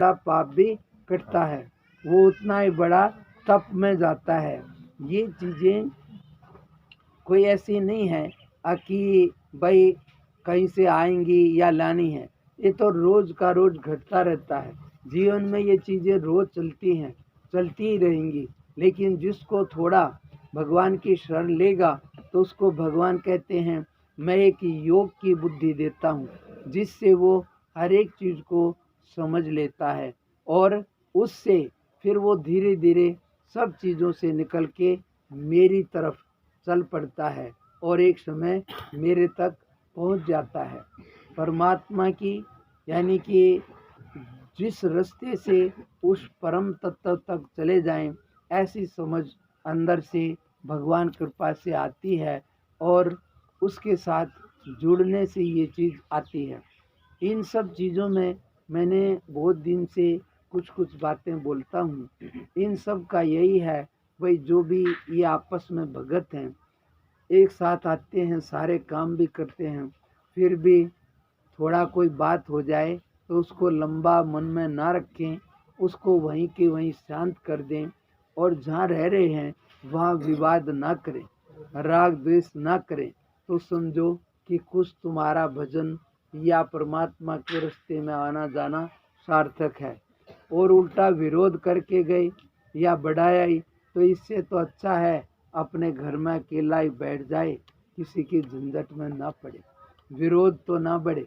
बड़ा पाप भी कटता है, वो उतना ही बड़ा तप में जाता है। ये चीज़ें कोई ऐसी नहीं है कि भाई कहीं से आएंगी या लानी है, ये तो रोज़ का रोज़ घटता रहता है। जीवन में ये चीज़ें रोज़ चलती हैं, चलती ही रहेंगी। लेकिन जिसको थोड़ा भगवान की शरण लेगा तो उसको भगवान कहते हैं मैं एक योग की बुद्धि देता हूँ, जिससे वो हर एक चीज़ को समझ लेता है और उससे फिर वो धीरे धीरे सब चीज़ों से निकल के मेरी तरफ चल पड़ता है और एक समय मेरे तक पहुंच जाता है। परमात्मा की यानी कि जिस रास्ते से उस परम तत्व तक चले जाएं, ऐसी समझ अंदर से भगवान कृपा से आती है और उसके साथ जुड़ने से ये चीज़ आती है। इन सब चीज़ों में मैंने बहुत दिन से कुछ कुछ बातें बोलता हूँ। इन सब का यही है भाई, जो भी ये आपस में भगत हैं, एक साथ आते हैं, सारे काम भी करते हैं, फिर भी थोड़ा कोई बात हो जाए तो उसको लंबा मन में ना रखें, उसको वहीं के वहीं शांत कर दें और जहाँ रह रहे हैं वहाँ विवाद ना करें, राग द्वेष ना करें, तो समझो कि कुछ तुम्हारा भजन या परमात्मा के रास्ते में आना जाना सार्थक है। और उल्टा विरोध करके गए या बढ़ाया ही, तो इससे तो अच्छा है अपने घर में अकेला ही बैठ जाए, किसी की झंझट में ना पड़े, विरोध तो ना बढ़े।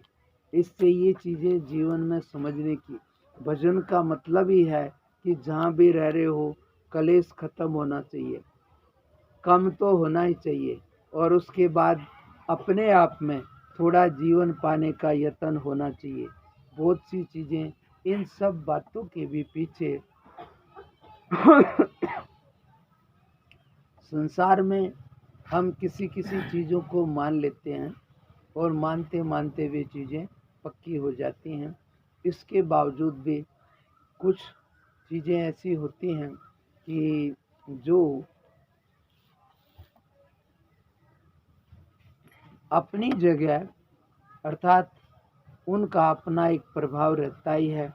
इससे ये चीज़ें जीवन में समझने की, भजन का मतलब ही है कि जहाँ भी रह रहे हो कलेश खत्म होना चाहिए, कम तो होना ही चाहिए, और उसके बाद अपने आप में थोड़ा जीवन पाने का यत्न होना चाहिए। बहुत सी चीज़ें, इन सब बातों के भी पीछे संसार में हम किसी किसी चीज़ों को मान लेते हैं और मानते मानते वे चीज़ें पक्की हो जाती हैं। इसके बावजूद भी कुछ चीज़ें ऐसी होती हैं कि जो अपनी जगह, अर्थात उनका अपना एक प्रभाव रहता ही है।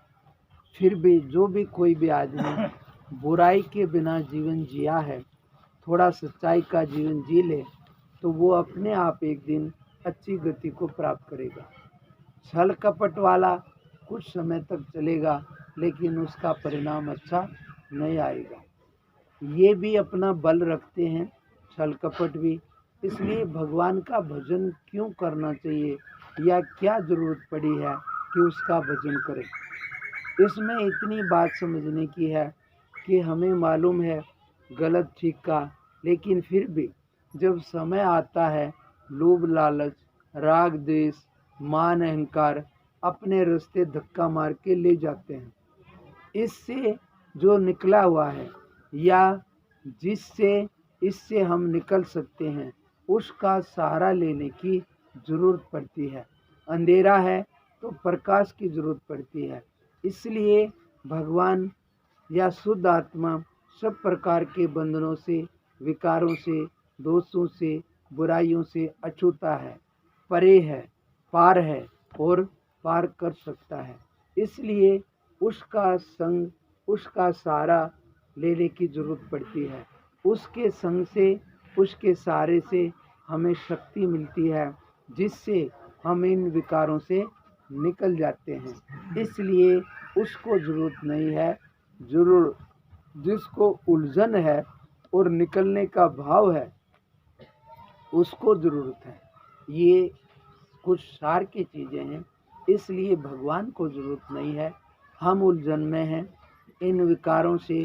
फिर भी जो भी कोई भी आदमी बुराई के बिना जीवन जिया है, थोड़ा सच्चाई का जीवन जी ले, तो वो अपने आप एक दिन अच्छी गति को प्राप्त करेगा। छल कपट वाला कुछ समय तक चलेगा, लेकिन उसका परिणाम अच्छा नहीं आएगा। ये भी अपना बल रखते हैं, छल कपट भी। इसलिए भगवान का भजन क्यों करना चाहिए या क्या ज़रूरत पड़ी है कि उसका भजन करें। इसमें इतनी बात समझने की है कि हमें मालूम है गलत ठीक का, लेकिन फिर भी जब समय आता है, लोभ लालच, राग द्वेष, मान अहंकार अपने रास्ते धक्का मार के ले जाते हैं। इससे जो निकला हुआ है या जिससे इससे हम निकल सकते हैं, उसका सहारा लेने की ज़रूरत पड़ती है। अंधेरा है तो प्रकाश की ज़रूरत पड़ती है। इसलिए भगवान या शुद्ध आत्मा सब प्रकार के बंधनों से, विकारों से, दोषों से, बुराइयों से अछूता है, परे है, पार है और पार कर सकता है। इसलिए उसका संग, उसका सहारा लेने की ज़रूरत पड़ती है। उसके संग से, उसके सहारे से हमें शक्ति मिलती है, जिससे हम इन विकारों से निकल जाते हैं। इसलिए उसको ज़रूरत नहीं है, ज़रूर जिसको उलझन है और निकलने का भाव है उसको ज़रूरत है। ये कुछ सार की चीज़ें हैं, इसलिए भगवान को ज़रूरत नहीं है। हम उलझन में हैं, इन विकारों से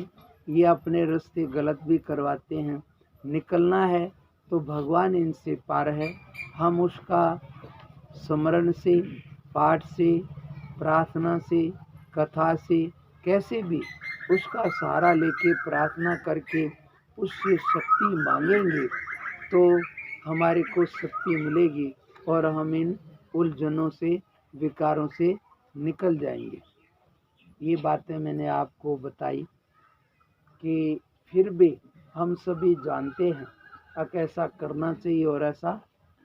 ये अपने रास्ते गलत भी करवाते हैं। निकलना है तो भगवान इनसे पार है। हम उसका स्मरण से, पाठ से, प्रार्थना से, कथा से, कैसे भी उसका सहारा लेके प्रार्थना करके उससे शक्ति मांगेंगे तो हमारे को शक्ति मिलेगी और हम इन उलझनों से, विकारों से निकल जाएंगे। ये बातें मैंने आपको बताई कि फिर भी हम सभी जानते हैं अब ऐसा करना चाहिए और ऐसा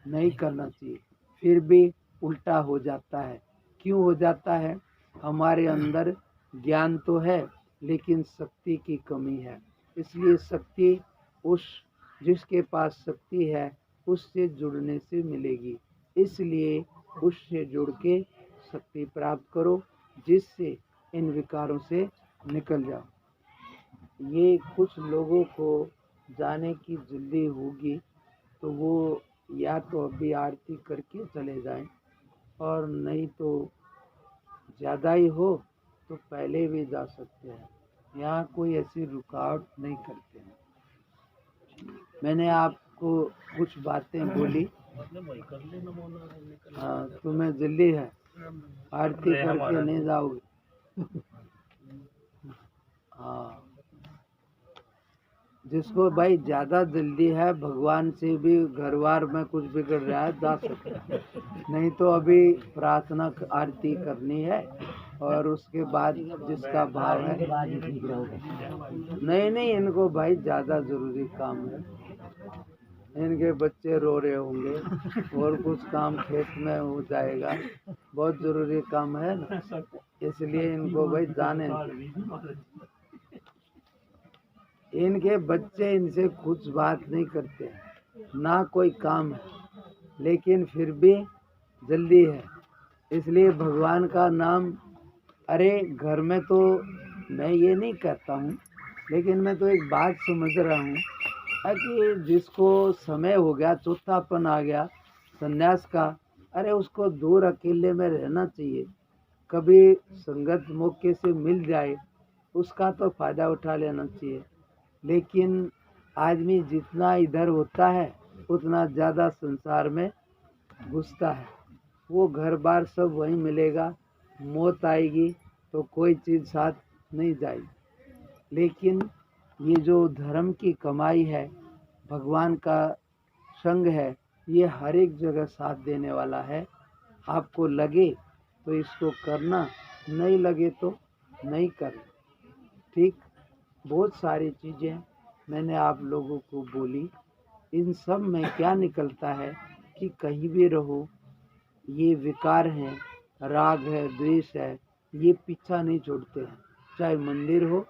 नहीं करना चाहिए, फिर भी उल्टा हो जाता है। क्यों हो जाता है? हमारे अंदर ज्ञान तो है लेकिन शक्ति की कमी है। इसलिए शक्ति उस जिसके पास शक्ति है उससे जुड़ने से मिलेगी। इसलिए उससे जुड़ के शक्ति प्राप्त करो, जिससे इन विकारों से निकल जाओ। ये कुछ लोगों को जाने की जल्दी होगी तो वो या तो अभी आरती करके चले जाएं, और नहीं तो ज़्यादा ही हो तो पहले भी जा सकते हैं। यहाँ कोई ऐसी रुकावट नहीं करते हैं। मैंने आपको कुछ बातें बोली। हाँ, तुम्हें जल्दी है, आरती करके नहीं जाओगे। हाँ, जिसको भाई ज़्यादा जल्दी है, भगवान से भी घर बार में कुछ बिगड़ रहा है, जा सकता है। नहीं तो अभी प्रार्थना आरती करनी है और उसके बाद जिसका भाव है। नहीं, इनको भाई ज़्यादा ज़रूरी काम है। इनके बच्चे रो रहे होंगे और कुछ काम खेत में हो जाएगा, बहुत ज़रूरी काम है ना, इसलिए इनको भाई जाने। इनके बच्चे इनसे कुछ बात नहीं करते, ना कोई काम है, लेकिन फिर भी जल्दी है। इसलिए भगवान का नाम, अरे घर में तो मैं ये नहीं कहता हूँ, लेकिन मैं तो एक बात समझ रहा हूँ कि जिसको समय हो गया, चौथापन आ गया संन्यास का, अरे उसको दूर अकेले में रहना चाहिए। कभी संगत मौके से मिल जाए उसका तो फ़ायदा उठा लेना चाहिए। लेकिन आदमी जितना इधर होता है उतना ज़्यादा संसार में घुसता है। वो घर बार सब वहीं मिलेगा, मौत आएगी तो कोई चीज़ साथ नहीं जाएगी। लेकिन ये जो धर्म की कमाई है, भगवान का संग है, ये हर एक जगह साथ देने वाला है। आपको लगे तो इसको करना, नहीं लगे तो नहीं करना। ठीक, बहुत सारी चीज़ें मैंने आप लोगों को बोली। इन सब में क्या निकलता है कि कहीं भी रहो, ये विकार हैं, राग है, द्वेष है, ये पीछा नहीं छोड़ते हैं। चाहे मंदिर हो,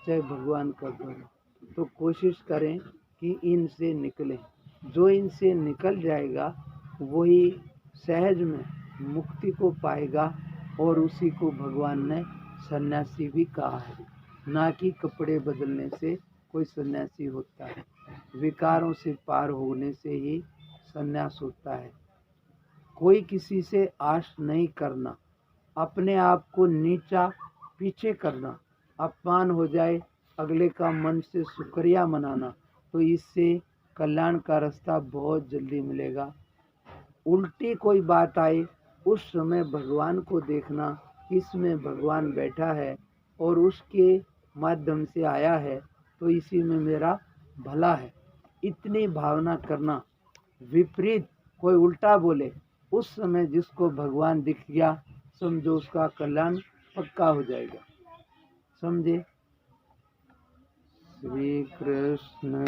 चाहे भगवान का घर हो, तो कोशिश करें कि इनसे निकलें। जो इनसे निकल जाएगा वही सहज में मुक्ति को पाएगा, और उसी को भगवान ने सन्यासी भी कहा है। ना कि कपड़े बदलने से कोई सन्यासी होता है, विकारों से पार होने से ही सन्यास होता है। कोई किसी से आश नहीं करना, अपने आप को नीचा पीछे करना, अपमान हो जाए अगले का मन से शुक्रिया मनाना, तो इससे कल्याण का रास्ता बहुत जल्दी मिलेगा। उल्टी कोई बात आए उस समय भगवान को देखना, इसमें भगवान बैठा है और उसके माध्यम से आया है, तो इसी में मेरा भला है, इतनी भावना करना। विपरीत कोई उल्टा बोले उस समय जिसको भगवान दिख गया, समझो उसका कल्याण पक्का हो जाएगा। समझे? श्री कृष्ण।